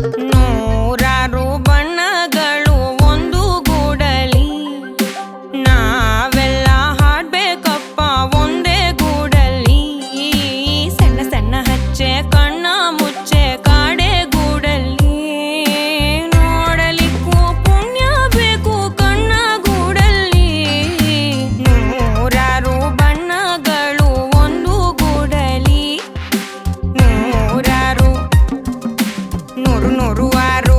ನೂರಾರು ಬಣ್ಣಗಳು ಒಂದು ಗೂಡಲಿ ನಾವೆಲ್ಲ ಹಾಡ್ಬೇಕಪ್ಪ ಒಂದೇ ಗೂಡಲಿ ಸಣ್ಣ ಸಣ್ಣ ಹಚ್ಚೆ ಕಣ್ಣ ಮುಚ್ಚೆ ಕಾಡೆ ಗೂಡಲ್ಲಿ ನೋಡಲಿಕ್ಕೂ ಪುಣ್ಯ ಬೇಕು ಕಣ್ಣ ಗೂಡಲ್ಲಿ ನೂರಾರು ಬಣ್ಣಗಳು ಒಂದು ಗೂಡಲಿ ನೂರಾರು ನೂರು ಆರು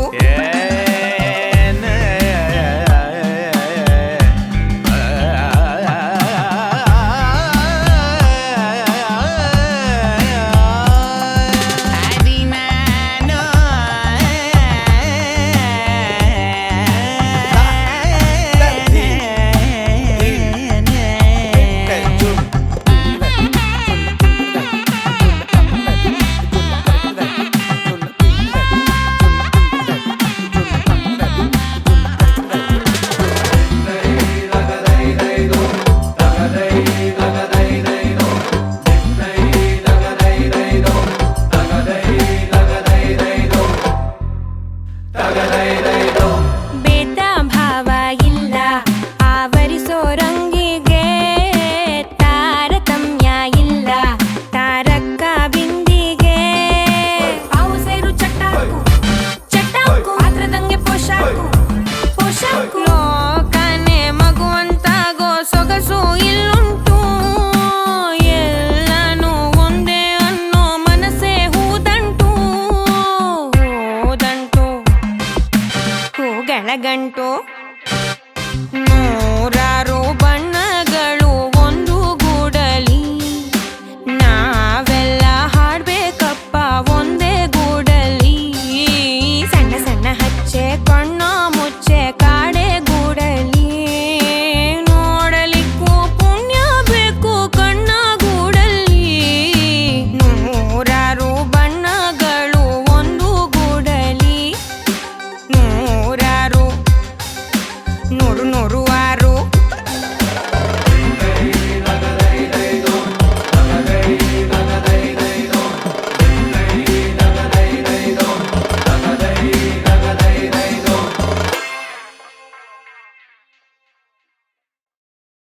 ಭೇದ ಭಾವ ಇಲ್ಲ ಆವರಿಸೋ ರಂಗಿಗೆ ತಾರತಮ್ಯ ಇಲ್ಲ ತಾರಕ್ಕ ಬಿಂದಿಗೆ ಅವು ಸೇರು ಚಟ್ಟಾಕು ಚಟ್ಟಾಕು ಪಾತ್ರದಂಗೆ ಪೋಷಾಕು ಪೋಷಾಕು ಲೋಕನೆ ಮಗುವಂತಾಗೋ ಸೊಗಸು ಇಲ್ಲುಂಟು ಎಲ್ಲನೂ ಒಂದೇ ಅನ್ನೋ ಮನಸ್ಸೇ ಹೂದಂಟು ಹೂದಂಟು ಹೂಗಳ ಗಂಟು